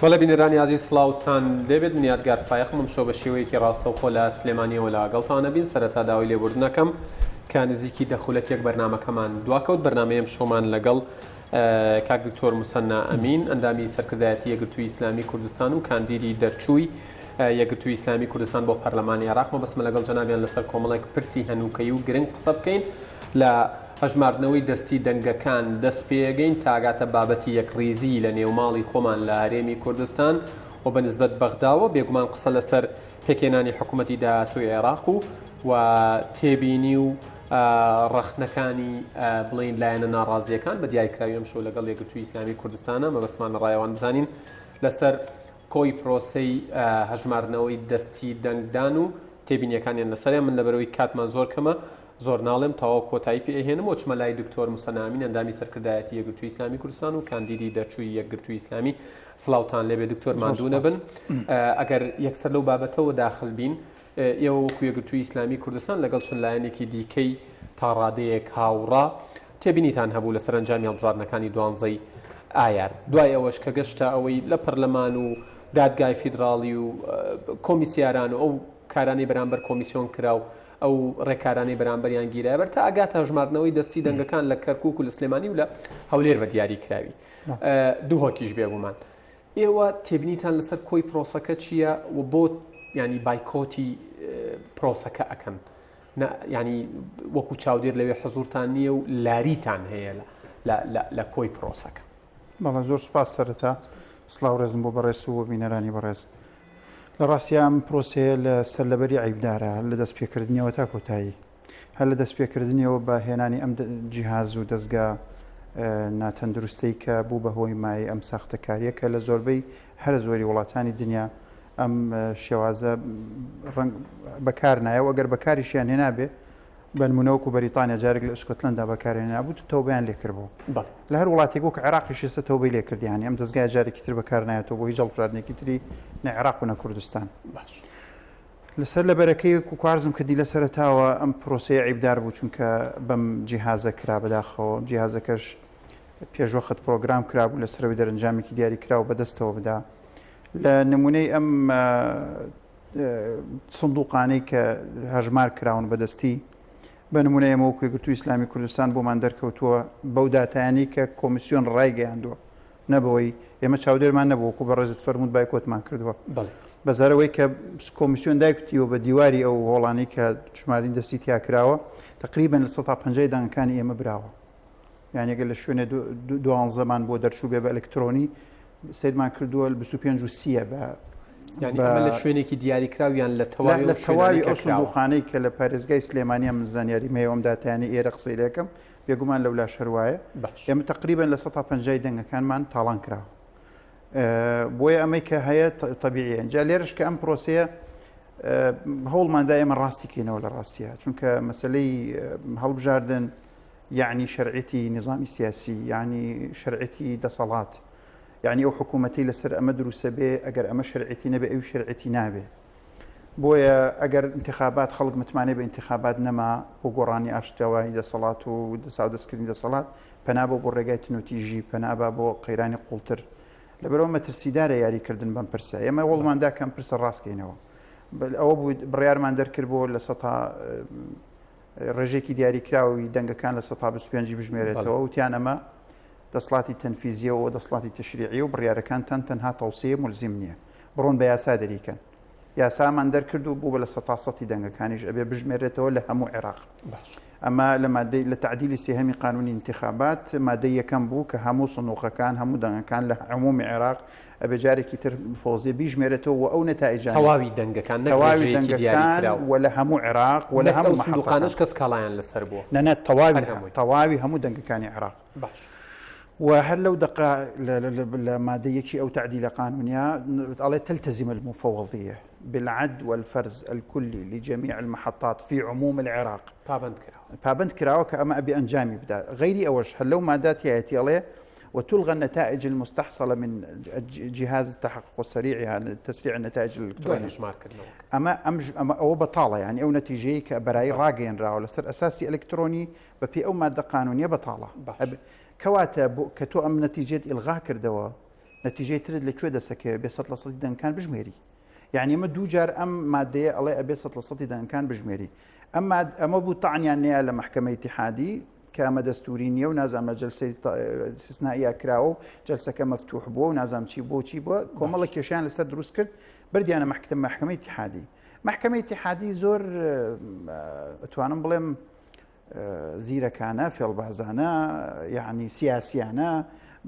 وەڵە بینەرانی عزیز سڵاوتان دەبێت من یادگار فایەقمم شۆ بە شێوەیەکی ڕاستەوخۆ لە سلێمانیەوە لەگەڵتانە بین سەرەتا داوای لێبوردنەکەم کە نزیکی دەخولەتێک بەرنامەکەمان دواکەوت بەرنامەیەم شۆمان لەگەڵ کاک دکتۆر موسەنا ئەمین ئەندامی سەرکردایەتی یەکگرتووی ئیسلامی کوردستان و کاندیدی دەرچووی یەکگرتووی ئیسلامی کوردستان بۆ پەرلەمانی عێراق مەبەستمە لەگەڵ جەنابیان لەسەر کۆمەڵێک پرسی هەنووکەی و گرنگ قسە بکەین لە هەژماردنەوەی دەستی دەنگەکان دەست پێگەین تاگاتە بابەتی یەکڕیزی لە نێوماڵی خۆمان لە هەرێمی کوردستان و بەنسبەت بەغداوە بێگومان قسە لەسەر پێکێنانی حکوومەتی داهاتووی عێراق و تێبینی و ڕەخنەکانی بڵین لایەنە ناڕازیەکان بە دیاریکراوی ئەم شۆ لەگەڵ یەکگرتووی ئیسلامی کوردستانە مەبەستمان ڕایەوان بزانین لەسەر کۆی پرۆسەی هەژماردنەوەی دەستی دەنگدان و تێبینیەکانیان لەسەریان من لەبەرەوەی کاتمان زۆر کەمە زۆر ناڵێم تەواو کۆتایی پێهێنم و چمە لای دکتۆر موسەنا ئەمین ئەندامی سەرکردایەتی یەکگرتووی ئیسلامی کوردستان و کاندیدی دەرچووی یەکگرتووی ئیسلامی سڵاوتان لێبێ دکتۆر ماندوو نەبن ئەگەر یەکسەر لەو بابەتەوە داخل بین ئێوە وەکو یەکگرتووی ئیسلامی کوردستان لەگەڵ چەند لایەنێکی دیکەی تا ڕادەیەک هاوڕا تێبینیتان هەبوو لە سەرنجامی هەڵبژاردنەکانی دوانزەی ئایار دوای ئەوەش کە گەشتە ئەوەی لە پەرلەمان و دادگای فیدراڵی و کۆمیسیاران و ئەو کارانی بەرامبەر کۆمیسیۆن کرا و ئەو ڕێکارانی بەرامبەریان گیرایبەر تا ئاگات هەژماردنەوەی دەستی دەنگەکان لە کەرکووک و لە سلێمانی و لە هەولێر بە دیاری کراوی دوو هۆکیش بێبوومان ئێوە تێبینیتان لەسەر کۆی پرۆسەکە چییە و بۆ ینی بایکۆتی پرۆسەکە ئەەکەن ینی وەکو چاودێر لەوێ حزورتان نییە و لاریتان هەیە لە کۆی پرۆسەکە بەڵام زۆر سپاس سەرەتا سڵاو ڕێزم بۆ بەڕێز و بینەرانی بەڕێز لە ڕاستیان پرۆسەیە لە سەرلەبەری عیبدارە لە دەست پێکردنیەوە تا کۆتایی هەر لە دەست پێکردنیەوە بە هێنانی ئەم جیهاز و دەستگا ناتەندروستەی کە بوو بەهۆی مای ئەم ساختەکاریە کە لە زۆربەی هەر زۆری وڵاتانی دنیا ئەم شێوازە بەکار نایە و ئەگەر بەکاریشیان هێنابێ بە نمونەوەکو بەریتانیا جارێک لە ئسکۆتلەندا بەکارهێنا بوو تەوبەیان لێکردبوو لە هەر وڵاتێک وەک عێراقیش ئێستا تەوبەی لێکردیانی ئەم دەستگای جارێکی تر بەکار نایەتەوە بۆ هیچ هەڵبژاردنێکی تری نە عێراق و نە کوردستان لەسەر لەبەرەکەی کوارزم کردی لە سەرەتاوە ئەم پرۆسەیە عیبدار بوو چونکە بەم جیهازە کرا بەداخەوە جیهازەکەش پێشوەخت پرۆگرام کرابوو لەسەرەوەی دەرەنجامێکی دیاری کرا و بەدەستەوە بدا لە نمونەی ئەم سندوقانەی کە هەژمار کراون بەدەستی بە نمونە ئێمە وەکو یەکگرتووی ئیسلامی کوردستان بۆمان دەرکەوتووە بەو داتایانی کە کۆمیسیۆن ڕایگەیاندووە نەبەوەی ئێمە چاودێرمان نەبوو وەکو بەڕێزت فەرموود بایکۆتمان کردووە بەزارەوەی کە کۆمیسیۆن دایکوتیەوە بە دیواری ئەو هۆڵانەی کە ژمارەی دەستی تیا کراوە تقریبەن لە 150 دانگەکانی ئێمە براوە یعنی ئەگەر لە شوێنە 12 بۆ دەرچوو بێ بە ئەلکترۆنی سیرمان کردووە 25 بە لە شوێنێکی دیاریکراویان لە تەواوی ئەو سندوقانەی کە لە پارێزگای سلێمانیە من زانیاری مەوەم داتیانی ئێرە قسەی لەکەم بێگومان لەولا شەروایە ئێمە تقریبەن لە 150 دەنگەکانمان تاڵان کراوە بۆیە ئەمەی کە هەیە تەبیعیە جا لێرش کە ئەم پرۆسەیە هەوڵماندا ئێمە ڕاستیکەینەوە لە ڕاستیە چونکە مەسلەی هەڵبژاردن یعنی شەرعەتی نظامی سیاسی یعنی شەرعەتی دەسەڵات یعنی ئەو حکوومەتی لەسەر ئەمە دروسە بێ ئەگەر ئەمە شەرعەتی نەبێ ئەو شەرعەتی نابێ بۆیە ئەگەر انتخابات خەڵک متمانێ بە انتخابات نەما بۆ گۆڕانی ئاشتیاوایی دەسەڵات و دەسەڵاتدەستکردنی دەسەڵات پەنابە بۆ ڕێگای تنوتیژی پەنابە بۆ قەیرانی قوڵتر لەبەرەوە مەترسیدارە یاریکردن بەم پرسە ئێمە وەڵماندا کەم پرسە ڕاستکەینەوە ئەوە بوو بڕیارمان دەرکرد بۆ لە ڕێژێکی دیاریکراوی دەنگەکان لە 125 بژمێرێتەوە وتیان ئەمە دەسڵاتی تەنفیزیە و دەسڵاتی تەشریعی و بڕیارەکانتان تەنها تەوسیە ملزم نییە بڕۆن بە یاسا دەریکەن یاسامان دەرکرد و بوو بە لە 100 دەنگەکانیش ئەبێ بژمێرێتەوە لە هەموو عێراق ئەمە لە مادەی لە تعدیلی سێهەمی قانونی انتخابات مادەی یەکەم بوو کە هەموو سندوقەکان هەموو دەنگەکان لە عمومی عێراق ئەبێ جارێکی تر فۆزیە بیژمێرێتەوە و ئەو نەتائیجان تەواوی دەنگەکان و لە هەموو عێراق و لە هەموو سندوقانش کەس کاڵایان لەسەر بووە نە تەواوی هەموو دەنگەکانی عێراق وهل لو دقة لماديكي أو تعديل قانونية على تلتزم المفوضية بالعد والفرز الكلي لجميع المحطات في عموم العراق بابند كراوة كأما أبي أنجامي بدا غيري أوش هل لو مادات يأتي عليه وتلغى النتائج المستحصلة من جهاز التحقق السريع يعني تسريع النتائج الإلكترونية أما أو بطالة يعني أو نتيجة كبراي راقين راو لسر أساسي إلكتروني ببي أو مادة قانونية بطالة كواتا كتو أم نتيجة إلغاء كردوا نەتیجەی ترت لەکوێ دەسەکەوێت بێ 100% دەنگەکان بژمێری. یعنی ئەمە دوو جار ئەم مادەیە ئەڵێ ئەبێ 100% دەنگەکان بژمێری. ئەمە بوو تەعنیان نەیە لە محکەمەی اتحادی کە ئەمە دەستوری نییە و نازانم لە جەلسەی استثنائیە کراوە و جەلسەکە مەفتوح بووە و نازانم چی بۆچی بووە کۆمەڵە کێشیان لەسەر دروست کرد بردیانە محکەمەی اتحادی. محکەمەی اتحادی زۆر ئەتوانم بڵێم زیرەکانە فێڵبازانە یعنی سیاسیانە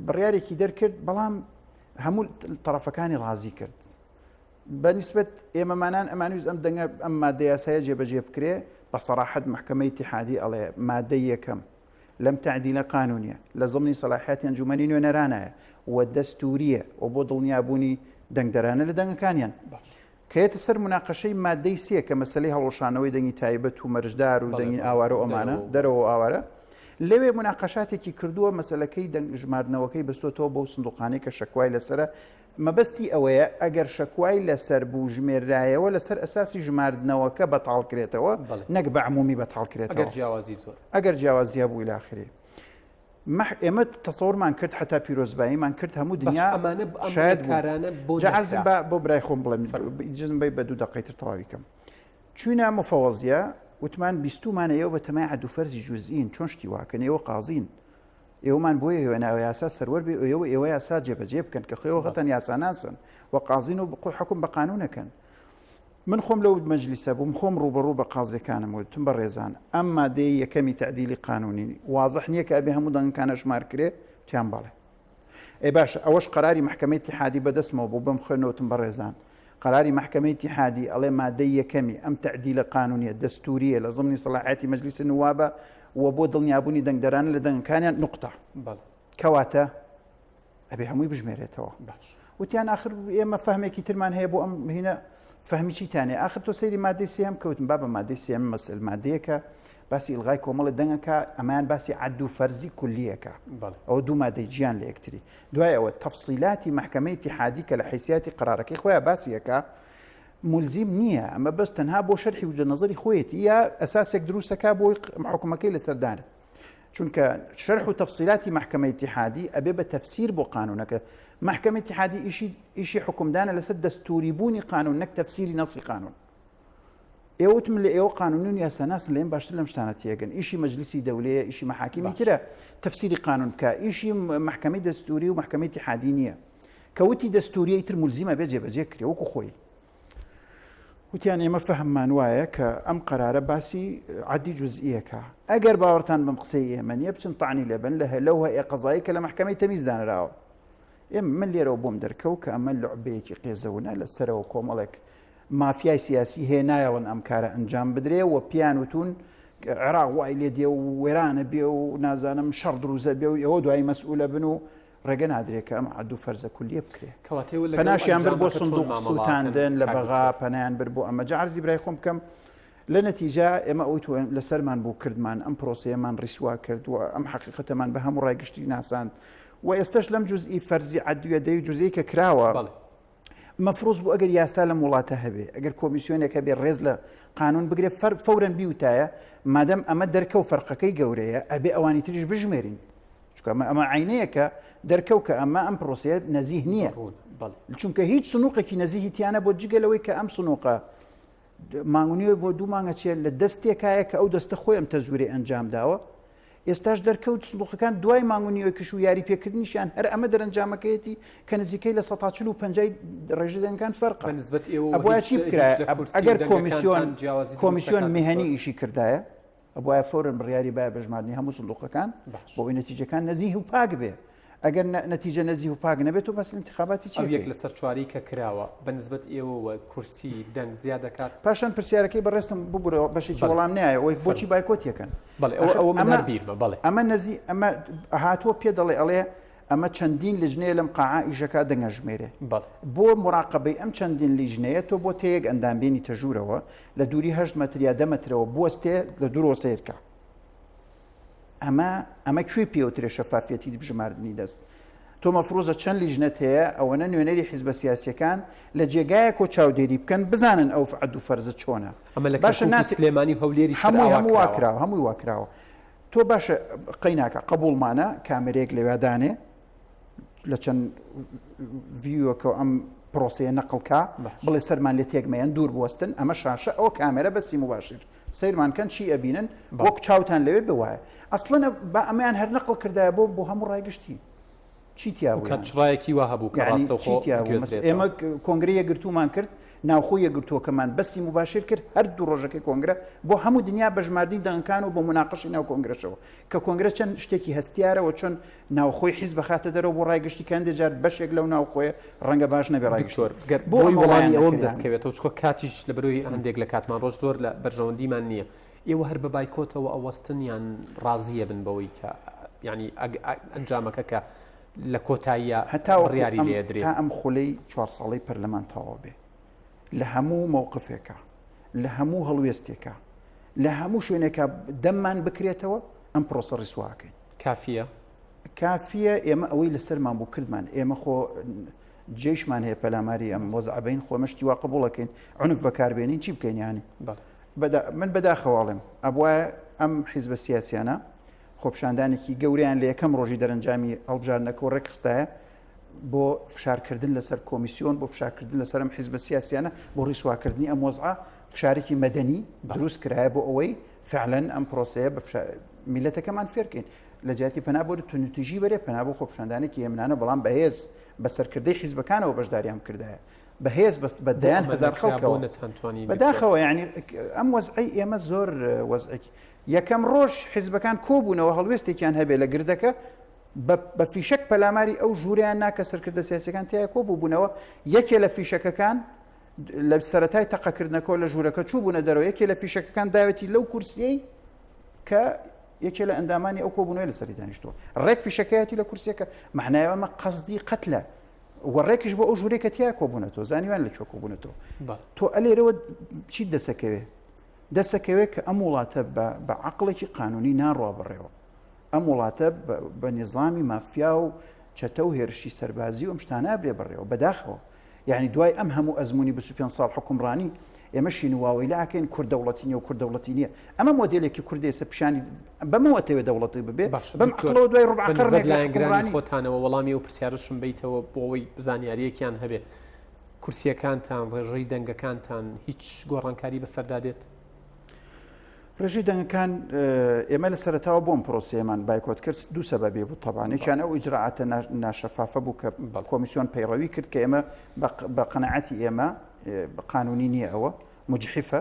بڕیارێکی دەرکرد بەڵام هەموو تەرەفەکانی ڕازی کرد. بەنسبەت ئێمەمانان ئەمانویست ئەم دەنگە ئەم مادە یاسایە جێبەجێ بکرێ بە سەراحەت محکەمەی اتحادی ئەڵێ مادەی یەکەم لەم تعدیلە قانونیە لە ضمنی سەلاحیەتی ئەنجومەنی نوێنەرانایە و دەستوریە و بۆ دڵنیابوونی دەنگدەرانە لە دەنگەکانیان کەیەتە سەر مناقەشەی مادەی سێ کە مەسلەی هەڵۆشانەوەی دەنگی تایبەت و مەرجدار و دەنگی ئاوارە و ئەمانە دەرەوە ئاوارە لەوێ مناقەشاتێکی کردووە مەسلەکەی دەنگ ژماردنەوەکەی بەستۆتەوە بەو سندوقانەی کە شەکوای لەسرە مەبەستی ئەوەیە ئەگەر شەکوای لەسەر بوو ژمێرایەوە لەسەر ئەساسی ژماردنەوەکە بەتاڵکرێتەوە نەک بە عمومی بەتاڵکرێتەوە ئەگەر جیاوازیە بوو ئیلاخرێ. ئێمە تەسەوڕمان کرد حتا پیرۆزباییمان کرد هەموو دنیا شاید عەرزم بۆ برای خۆم بڵێم ئیجازم بە 2 دقەیتر تەواوی کەم. چوینە مفەوەزیە وتمان 20مانە ئێوە بە تەمای عەدو فەرزی جوزئین چۆن شتی واکەن ئێوە قازین ئێوەمان بۆیە هێوەناوە یاسا سەروەر بێ ئێوە یاسا جێبەجێ بکەن کە خێوە خەتەن یاسا ناسن و قازین و حکم بە قانونەکەن. من خۆم لەو مەجلیسە بووم خۆم ڕوبەڕوو بە قازیەکانم وتم بە ڕێزان ئەم مادەی یەکەمی تعدیلی قانونی واضح نییە کە ئەبێ هەموو دەنگەکانە ژمار کرێ تیان بەڵێ. ئەی باشە ئەوەش قەراری محکەمەی اتحادی بەدەستمەوە بوو بم خوێنەوەتم بە ڕێزان قەراری محکەمەی اتحادی ئەڵێ مادەی یەکەمی ئەم تعدیلە قانونیە دەستوریە لە ضمنی سەلاحیەتی مەجلیس نوابە و بۆ دڵنیابوونی دەنگدەران لە دەنگەکانیان نقطە کەواتە ئەبێ هەمووی بژمێرێتەوە. وتیان آخر ئێمە فەهمێکی ترمان هەیە بۆ ئەم هینە فەهمی چیتانێ آخر تۆ سەیری مادەی سێم کەوتم با بە مادەی سێم مەسل مادەیەکە باسی ئیلغای کۆمەڵە دەنگەکە ئەمان باسی عەد و فەرزی کولیەکە ئەو دوو مادەی گیان لە یەکتری دوای ئەوە تەفسیلاتی محکەمەی اتحادی کە لە حیثیاتی قەرارەکەی خۆیان باسیەکە ملزم نییە ئەمە بەس تەنها بۆ شەرحی وجە نەزەری خۆیەتی یا ئەساسێک دروستەکە بۆی حکومەکەی لەسەردانێت چونکە شەرح و تەفسیلاتی محکەمەی اتحادی ئەبێ بە تەفسیر بۆ قانونەکە محکەمەی اتحادی ئیشی حکومدانە لەسەر دەستوری بوونی قانون نەک تەفسیری نەسی قانون. ئێوەتم لە ئێوە قانونون یاساناسن لە ئێم باشتر لەم شتانە تێگەن ئیشی مەجلیسی دەولەیە ئیشی مەحاکیمی ترە تەفسیری قانون بکە ئیشی محکەمەی دەستوری و محکەمەی اتحادی نییە کەوتی دەستوریە تر ملزیمە بێ جێبەجێ کرێ وەکو خۆی. وتیان ئێمە فەهممان وایە کە ئەم قەرارە باسی عەدی جوزئیەکە ئەگەر باوەڕتان بەم قسەی ئێمە نییە بچن تەعنی لەبن لە هەلەو هەیە قەزایی کە لە محکەمەی تەمیز دانراوە. من لێرەوە بۆم دەرکەوت کە ئەمە لعبەیەکی قێزەونە لەسەرەوە کۆمەڵێک مافیای سیاسی هەیە نایەڵن ئەم کارە ئەنجام بدرێ و پیان وتون عێراق وای لێ دێ و وێرانە بێ و نازانم شەڕ دروزە بێ و ئێوە دوای مەسئولە بن و ڕێگە نادرێت کە ئەم عەد و فەرزە کولیە بکرێ پەناشیان بر بۆ سندوق سووتاندن لە بەغا پەنایان بر بۆ ئەمە جا عەرزی برای خۆم بکەم لە نەتیجە ئێمە ئەوی لەسەرمان بوو کردمان ئەم پرۆسەیەمان ڕیسوا کرد و ئەم حەقیقەتەمان بە هەموو ڕایگشتی ناساند و ئێستش لەم جوزئی فەرزی عەدویە دەی جوزەی کە کراوە مەفروض بوو ئەگەر یاسا لە وڵاتە هەبێ ئەگەر کۆمیسیۆنێک هەبێ ڕێز لە قانون بگرێ فەورەن بیوتایە مادەم ئەمە دەرکە و فەرقەکەی گەورەیە ئەبێ ئەوانی تریش بژمێرین چونکە ئەمە عینەیەکە دەرکەو کە ئەمە ئەم پرۆسەیە نەزیه نییە چونکە هیچ سنووقێکی نەزیهی تیانە بۆ جگەلەوەی کە ئەم سنووقە مانگونیوە بۆ 2 مانگە چێت لە دەستێکایە کە ئەو دەستە خۆی ئەم تەزویری ئەنجام داوە ئێستاش دەرکەوت سندوقەکان دوای مانگونیەوەی کش و یاری پێکردنیشیان هەر ئەمە دەرەنجامەکەیەتی کە نزیکەی لە 150 ڕێژە دەنگەکان فەرقە ئەبوایە چی بکرایە ئەگەر کۆمیسیۆن میهەنی ئیشی کردایە ئەبوایە فەورن بڕیاری باە بەژماردنی هەموو سندوقەکان بۆ ئەوەی نەتیجەکان نەزیه و پاک بێ ئەگەر نەتیجە نەزیه و پاک نەبێت و بەس انتخاباتی چی یەک لەسەر چواری کە کراوە بەنسبەت ئێوە کورسی دەنگ زیاد دەکات پاشان پرسیارەکەی بەڕێستم ببوورەوە بەشێکی وەڵام نایە ئەوەی بۆچی بایکۆت یەکەن ئەمە نەزی ئەمە هاتووە پێ دەڵێ ئەڵێ ئەمە چەندین لیژنەیە لەم قاعا ئیژەکە دەنگەژمێرێ بۆ مراقبەی ئەم چەندین لیژنەیە تۆ بۆ تەیەک ئەندامبێنی تەژوورەوە لە دووری 8 مەتر یا 10 مەترەوە بوەستێ لە دوورەوە سیرکە ئەمە کوێ پێوترێ شەفافیەتی بژماردنی دەست تۆ مەفروضە چەند لیژنەت هەیە ئەوەنە نوێنەری حیزبە سیاسیەکان لە جێگایەک و چاودێری بکەن بزانن ئەو عەد و فەرزە چۆنە باشە سلێمانی هەولێری هەمووی واکراوە تۆ باشە قەیناکە قبولمانە کامێرێک لەوێدانێ لە چەند ڤیوەکە ئەم پرۆسەیە نەقڵکە بڵێ سەرمان لێ تێگمەیان دوور بوەستن ئەمە شاشە ئەوە کامێرە بەسی مباشر سیرمانکەن چی ئەبینن وەک چاوتان لەوێ بوایە ئەسڵەنە بە ئەمەیان هەر نەقڵ کردایە بۆ هەموو ڕایگشتی چیتیاڕایەکی وا هەبوو ئێمە کۆنگرەیە گرتومان کرد ناوخۆیە گرتووەکەمان بەستی مباشر کرد هەردوو ڕۆژەکەی کۆنگرە بۆ هەموو دنیا بەژماردی دەنگکان و بۆ مناقشی ناو کۆنگرەشەوە کە کۆنگرە چەند شتێکی هەستیارەوە چۆن ناوخۆی حیز بەخاتە دەرەوە بۆ ڕایگشتیکان دەجار بەشێک لەو ناوخۆیە ڕەنگە باش نەبێ ڕایگشتۆر بۆی وەڵامی ئەوم دەستکەوێتەوە چکۆ کاتیش لە بەرۆی هەندێک لە کاتمان ڕۆژ زۆر لە بەرژەوەندیمان نییە ئێوە هەر بە بایکۆتەوە ئەوەستن یان ڕازیە بن بەوەی کە ینی ئەنجامەکە کە لە کۆتاییە ڕیاری لێدرێت تا ئەم خولەی 4 ساڵەی پەرلەمان تەواو بێ لە هەموو مووقفێکە لە هەموو هەڵوێستێکە لە هەموو شوێنێکە دەممان بکرێتەوە ئەم پرۆسە ڕیسواکەین کافیە ئێمە ئەوەی لەسەرمان بوو کردمان ئێمە خۆ جێشمان هەیە پەلاماری ئەم وەزعبین خۆمەشتی وا قبوڵەکەین عنف بەکاربێنین چی بکەین یانی من بەداخەواڵم ئەبوایە ئەم حیزبە سیاسیانە خۆپشاندانێکی گەوریان لە یەکەم ڕۆژی دەرەنجامی هەڵبژاردنەکە ڕێکخستایە بۆ فشارکردن لەسەر کۆمیسیۆن بۆ فشارکردن لەسەر ئەم حیزبە سیاسیانە بۆ ڕیسواکردنی ئەم وەزعە فشارێکی مەدەنی دروست کرایە بۆ ئەوەی فعلەن ئەم پرۆسەیە بە میلەتەکەمان فێرکەین لە جیاتی پەنا بۆ تونوتیژی بەرێ پەنا بۆ خۆپشاندانێکی ئێمنانە بەڵام بەهێز بە سەرکردەی حیزبەکانەوە بەشداریان کردایە بەهێز بە دەیان هەزار خەڵکەوە بەداخەوە یعنی ئەم وەزعی ئێمە زۆر وەزعێکی یەکەم ڕۆژ حیزبەکان کۆبوونەوە هەڵوێستێکیان هەبێ لە گردەکە بە فیشک پەلاماری ئەو ژووریان ناکە سەرکردە سیاسەکان تیا کۆبوو بوونەوە یەکێ لە فیشەکەکان لە سەرەتای تەقەکردنەکە لە ژوورەکە چوو بوونە دەرەوە یەکێ لە فیشەکەکان داوێتی لەو کورسیەی کە یەکێ لە ئەندامانی ئەو کۆبوونەوەی لەسەری دانیشتووە ڕێک فیشەکەیەتی لە کورسیەکە معنایەوە ئەمە قەسدی قەتلە وەڕێکیش بۆ ئەو ژوورێکە تیا کۆبوونەتەوە زانیوان لە چۆ کۆبوونەتەوە تۆ ئەلێرەوە چیت دەسەکەوێت کە ئەم وڵاتە بە عەقڵێکی قانونی ناڕوا بڕێەوە ئەم وڵاتە بە نظامی مافیا و چەتە و هێرشی سەربازی و ئەم شتانە برێ بڕێەوە بەداخەوە یعنی دوای ئەم هەموو ئەزمموی 25 ساڵ حکومڕانی ئێمەشی نواوەی لاکەین کوردەوڵەتی نیە و کوردەوڵەتی نییە ئەمە مۆدلێکی کوردێسە پیشانی بەمەوەتەوێت دەوڵەتی ببێ بەم عقلەوە دوای ڕوبعقڕنێکگرانی خۆتانەوە وەڵامی و پرسیارشم بیتەوە بۆەوەی زانیاریەکیان هەبێ کورسیەکانتان ڕێژەی دەنگەکانتان هیچ گۆڕانکاری بەسەردادێت ڕێژەی دەنگەکان ئێمە لە سەرەتاوە بۆم پرۆسەیەمان بایکۆت کرد دوو سەبەبێ بوو تەبانێکیان ئەو ئیجرعاتە ناشەفافە بوو کە کۆمیسیۆن پەیڕەوی کرد کە ئێمە بە قەنەعەتی ئێمە قانونی نییە ئەوە مجحفە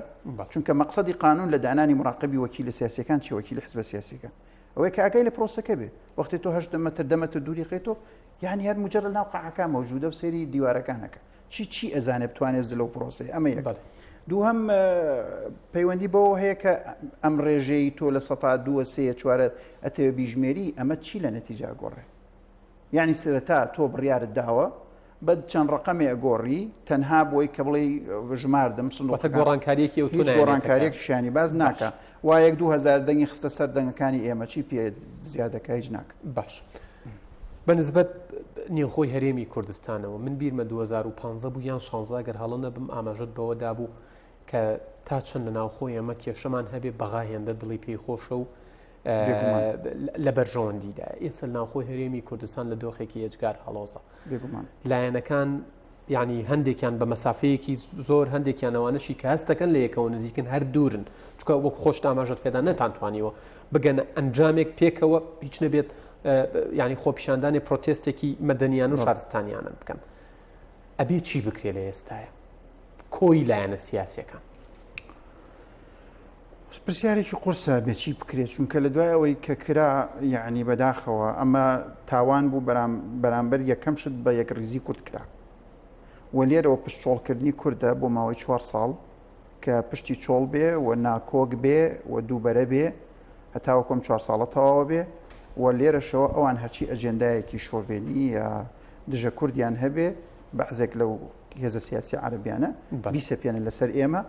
چونکە مەقسەدی قانون لە دانانی مراقبی وەکیلە سیاسیەکان چی وەکیلی حزبە سیاسیەکە ئەوەی کە ئاگای لە پرۆسەکە بێ وەختی تۆ 8 مەتر دووری قێتۆ یعنی هەر مجرد لەناو قەعەکە مەوجودە و سەیری دیوارەکانەکە چی ئەزانێ بتوانێت لەو پرۆسەی ئەمە یەک دووهەم پەیوەندی بەوە هەیە کە ئەم ڕێژەی تۆ لە 2 ئەتەوێ بیژمێری ئەمە چی لە نەتیجا گۆڕێ یعنی سەرەتا تۆ بڕیارت داوە بە چەند ڕقەمێ ئەگۆڕی تەنها بۆی کە بڵێ ژماردەم گۆڕانکاریەکی شانی باز ناکە وا 2000 دەنگی خستە سەر دەنگەکانی ئێمە چی پێ زیادەکە هیچ ناکە باش بەنسبەت نێوخۆی هەرێمی کوردستانەوە من بیرمە 2015 بوو یان 16 گەر هەڵە نەبم ئاماژەت بەوەدا بوو کە تا چەند لە ناوخۆی ئەمە کێشەمان هەبێ بەغاهێندە دڵی پێی خۆشە و لە بەرژەوەندیدا ئێستا ناوخۆی هەرێمی کوردستان لە دۆخێکی ئێجگار هەڵۆزە لایەنەکان یعنی هەندێکیان بە مەسافەیەکی زۆر هەندێکیانەوانشی کە هەستەکەن لە یەکەوە نزیکن هەر دوورن چکە وەک خۆش ئاماژەت پێدا نەتانتوانیوە بگەنە ئەنجامێک پێکەوە هیچ نەبێت ینی خۆپیشاندانی پرۆتێستێکی مەدەنیان و شارستانیانە بکەن ئەبێ چی بکرێ لە ئێستاە کۆی لایەنە سیاسیەکان پرسیارێکی قورسە بێچی بکرێت چونکە لە دوای ئەوەی کە کرا یعنی بەداخەوە ئەمە تاوان بوو بەرامبەر یەکەم شت بە یەک ریزی کورد کرا و لێرەوە پشتچۆڵکردنی کووردە بۆ ماوەی 4 ساڵ کە پشتی چۆڵ بێ و ناکۆک بێ و دووبەرە بێ هەتاوە کۆم 4 ساڵە تەواوە بێ و لێرەشەوە ئەوان هەرچی ئەجێندایەکی شۆڤێنی یا دژە کوردیان هەبێ بەحزێک لەو هێزە سیاسی عەرەبیانە بیسەپێنە لەسەر ئێمە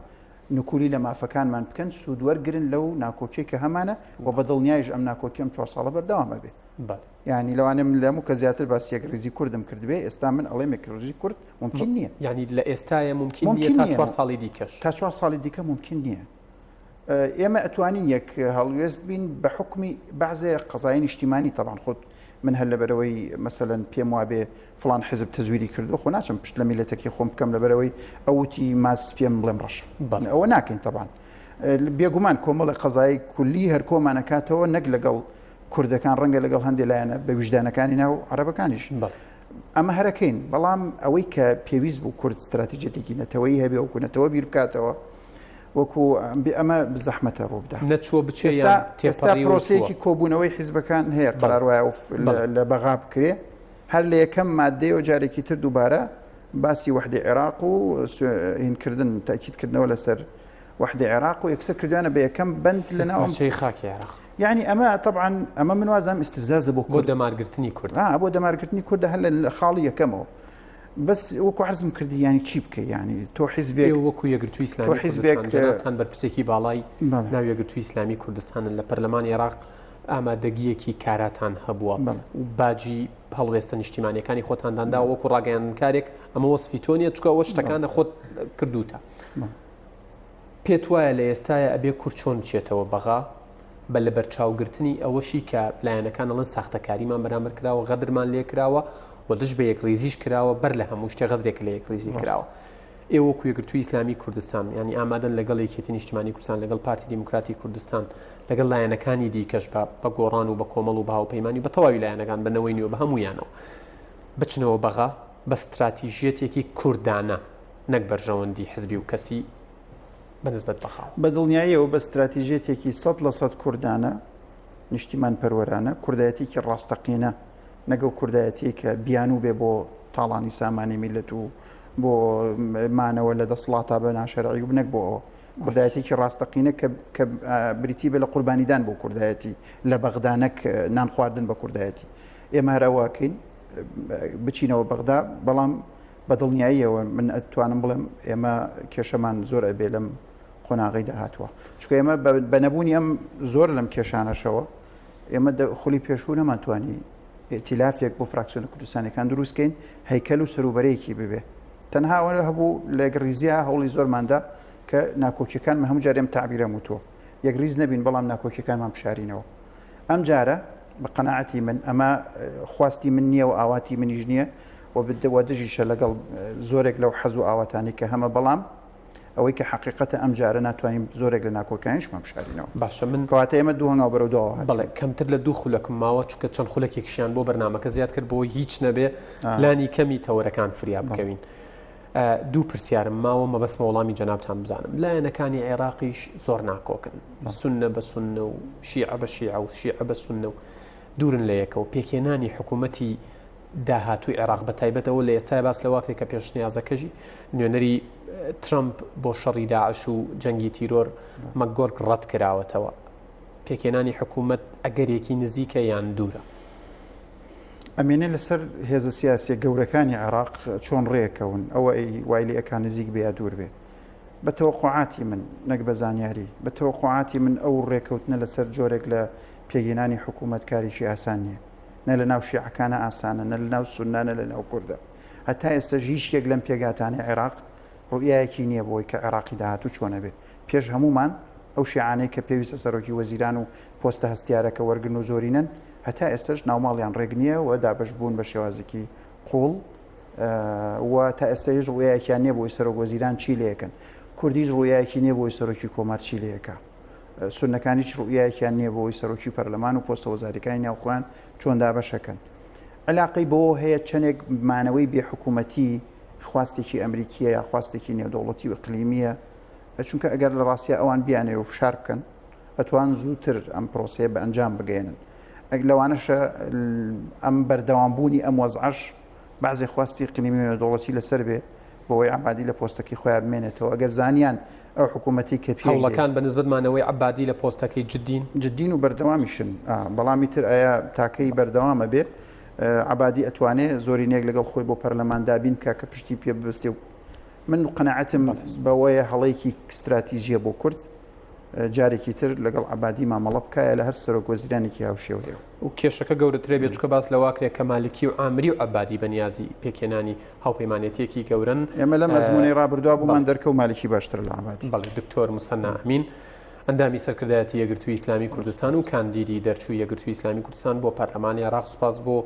نکولی لە مافەکانمان بکەن سوودوەرگرن لەو ناکۆکی کە هەمانە و بە دڵنیایش ئەم ناکۆکیم 4 ساڵە بەردەوامە بێ یعنی لەوانێ من لەموو کە زیاتر باسی یەک ڕیزی کوردم کردبێ ئێستا من ئەڵێم یەک ڕیزی کورد ممکن نییە یعنی لە ئێستاە ممکن نییە تا 4 ساڵی دیکەش تا 4 ساڵی دیکە ممکن نییە ئێمە ئەتوانین یەک هەڵوێست بین بە حکمی بەعزێ قەزای نیشتیمانی تەبان خۆت من هەر لەبەرەوەی مەسەلەن پێم وابێ فڵان حزب تەزویری کردو خۆ ناچم پشت لە میلەتێکی خۆم بکەم لەبەرەوەی ئەوتی ماس پێم بڵێم ڕەشە ئەوە ناکەین تەبان بێگومان کۆمەڵی قەزایی کولی هەر کۆمانەکاتەوە نەک لەگەڵ کوردەکان ڕەنگە لەگەڵ هەندێک لایەنە بە وجدانەکانی ناو عەرەبەکانیش ئەمە هەرەکەین بەڵام ئەوەی کە پێویست بوو کورد استراتیجێتێکی نەتەوەی هەبێ و نەتەوە بیر بکاتەوە وەکو ئەمە بزەحمەتە ڕووبدا نەچوە بچێ ئێستا پرۆسەیەکی کۆبوونەوەی حیزبەکان هەیە قەرار وایە لە بەغا بکرێ هەر لە یەکەم مادەیەوە جارێکی تر دووبارە باسی وحدەی عێراق و هینکردن تاکیدکردنەوە لەسەر وحدەی عێراق و یەکسەر کردوانە بە یەکەم بند لەناو خاکی عێراق يعني ئەمە طبعا ئەمە من وازام استفزازە بۆ دەمارگرتنی کورد بۆ دەمارگرتنی کوردە هەر لە خاڵی یەکەمەوە بەس وەکو حرزم کردی ینی چی بکە ینی تۆ حیزبێک وەکو یەکگرتووی ئیسلامی کوردستان بەرپرسێکی باڵای ناو یەکگرتووی ئیسلامی کوردستان لە پەرلەمانی عێراق ئامادەگیەکی کاراتان هەبووە باجی هەڵوێستە نیشتیمانیەکانی خۆتانداندا وەکو ڕاگەیاندنکارێک ئەمە وەسفی تۆ نیە چکە ئەوە شتەکانە خۆت کردوتە پێت وایە لە ئێستاە ئەبێ کورد چۆن بچێتەوە بەغا بە لە بەرچاوگرتنی ئەوەشی کە لایەنەکان ئەڵەن ساختەکاریمان بەرامبەر کراوە غەدرمان لێ کراوە و دش بە یەکڕێزیش کراوە بەر لە هەموو شتێ غەدرێک لە یەکڕێزی کراوە ئێوە وەکو یەکگرتووی ئیسلامی کوردستان ینی ئامادەن لەگەڵ یەکێتی نیشتیمانی کوردستان لەگەڵ پارتی دیموکراتی کوردستان لەگەڵ لایەنەکانی دیکەش بە گۆڕان و بە کۆمەڵ و بە هاوپەیمانی بە تەواوی لایەنەکان بنەوەی نیوە بە هەمویانەوە بچنەوە بەغا بە استراتیژیەتێکی کوردانە نەک بەرژەوەندی حزبی و کەسی بەنسبەت بەخاو بە دڵنیاییەوە بە استراتیژێتێکی 100% کوردانە نیشتیمان پەروەرانە کوردایەتێکی ڕاستەقینە نەگەڵ کوردایەتی کە بیانوو بێ بۆ تاڵانی سامانی میلەت و بۆ مانەوە لە دەسڵاتە بە ناشەرعی و بنەک بۆ ئەوە کوردایەتێکی ڕاستەقینە کە بریتی بێ لە قوربانیدان بۆ کوردایەتی لە بەغدانەک نان خواردن بە کوردایەتی ئێمە هەرەواکەین بچینەوە بەغدا بەڵام بە دڵنیاییەوە من ئەتوانم بڵێم ئێمە کێشەمان زۆر ئەبێ لەم قۆناغی داهاتوە چکە ئێمە بە نەبوونی ئەم زۆر لەم کێشانەشەوە ئێمە خولی پێشوو نەمانتوانی ئێتیلافێک بۆ فراکسیۆنە کوردستانەکان دروستکەین هەیکەل و سەروبەرەیەکی ببێ تەنها ئەوە هەبوو لە گڕیزیا هەوڵی زۆرماندا کە ناکۆکیەکانمان هەموو جارێم تعبیرە وتۆ یەکریز نەبین بەڵام ناکۆکیەکانمان بشارینەوە ئەم جارە بە قەناعەتی من ئەمە خواستی من نییە و ئاواتی منیش نییە و دژیشە لەگەڵ زۆرێک لەو حەز و ئاواتانی کە هەمە بەڵام ئەوەی کە حقیقەتە ئەم جارە ناتوانین زۆرێک لە ناکۆکانیشمان بشارینەوە باشە من کەواتە ئێمە دوو هەنگاو بەرەودەوە بەڵێ کەمتر لە دوو خولەکم ماوە چکە چەند خولەکێکشیان بۆ بەرنامەکە زیاد کرد بۆ هیچ نەبێ لانی کەمی تەوەرەکان فریا بکەوین دوو پرسیارم ماوە مەبەستمە وەڵامی جەنابتان بزانم لایەنەکانی عێراقیش زۆر ناکۆکن سونە بە سونە و شیعە بە شیعە و شیعە بە سونە و دوورن لە یەکەوە پێکێنانی حکوومەتی داهاتووی عێراق بە تایبەتەوە لە ئێستای باس لە واکرێک کە پێشنیازەکەژی نوێنەری ترامپ بۆ شەڕی داعش و جەنگی تیرۆر مەکگۆرک ڕەت کراوەتەوە پێکێنانی حکوومەت ئەگەرێکی نزیکە یان دوورە ئەمێنێ لەسەر هێزە سیاسی گەورەکانی عێراق چۆن ڕێکەون ئەوە وای لێ ئەکان نزیک بێ یا دوور بێ بە تەوەقوعاتی من نەک بە زانیاری بە تەوەقوعاتی من ئەو ڕێکەوتنە لەسەر جۆرێک لە پێگەێنانی حکوومەتکاریشی ئاسان نییە نە لە ناو شیعەکانە ئاسانە نە لە ناو سونانە لە ناو کوردە هەتا ئێستا هیچ یەک لەم پێگاتانی عێراق ڕوئایەکی نییە بۆی کە عێراقی داهاتوو چۆنە بێ پێش هەمومان ئەو شیعانەی کە پێویستە سەرۆکی وەزیران و پۆستە هەستیارەکە وەرگن و زۆرینن هەتا ئێستش ناوماڵیان ڕێک نییە و دابش بوون بە شێوازێکی قوڵ و تا ئێستا هیچ ڕوئایەکیان نییە بۆی سەرۆک وەزیران چی لەکەن کوردیش ڕوئایەکی نییە بۆی سەرۆکی کۆمار چی لەکە سونەکانیش ڕوئایەکیان نییە بۆی سەرۆکی پەرلەمان و پۆستە وەزارەکانی ناوخۆیان چۆن دابەشەکەن علاقەی بۆ هەیە چەندێک مانەوەی بێحکوومەتی خواستێکی ئەمریکیە یا خواستێکی نێودەوڵەتی و ئیقلیمیە چونکە ئەگەر لە ڕاستیە ئەوان بیانێ و فشار بکەن ئەتوان زووتر ئەم پرۆسەیە بە ئەنجام بگەێنن لەوانەشە ئەم بەردەوامبوونی ئەم وەزعەش بەعزێ خواستی ئیقلیمی و نێودەوڵەتی لەسەر بێ بۆەوەی عەبادی لە پۆستەکەی خۆیان بمێنێتەوە ئەگەر زانیان ئەو حکوومەتی کە هەوڵەکان بەنسبەت مانەوەی عەبادی لە پۆستەکەی جدین و بەردەوامیشن بەڵامی تر ئایا تاکەی بەردەوامە بێ عەبادی ئەتوانێت زۆرینێک لەگەڵ خۆی بۆ پەرلەمان دابین کە پشتی پێ ببستێ و من قەناعەتم بەوەیە هەڵەیەکی استراتیژیە بۆ کورد جارێکی تر لەگەڵ عەبادی مامەڵە بکایە لە هەر سەرۆک وەزیرانێکی هاوشێوەیە و کێشەکە گەورەترێ بێت چکە باس لە واکرێک کە مالکی و ئامری و عەبادی بەنیازی پێکێنانی هاوپەیمانێتیەکی گەورن ئێمە لە مەزمونی ڕابردووە بوومان دەرکە و مالکی باشتر لە عەبادی بەڵێ دکتۆر موسەنا ئەمین ئەندامی سەرکردایەتی یەکگرتووی ئیسلامی کوردستان و کاندیدی دەرچووی یەکگرتووی ئیسلامی کوردستان بۆ پەرلەمانی عێراق سوپاس بۆ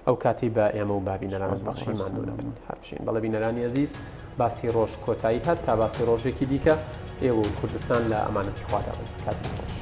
ئەو کاتی بە ئێمە و بابینەران بەخشیماندونەکەن هەربشین بەڵێ بینەرانی عزیز باسی ڕۆژ کۆتایی هەت تا باسی ڕۆژێکی دیکە ئێوە و کوردستان لە ئەمانەتی خواداڵن کاتی خۆش.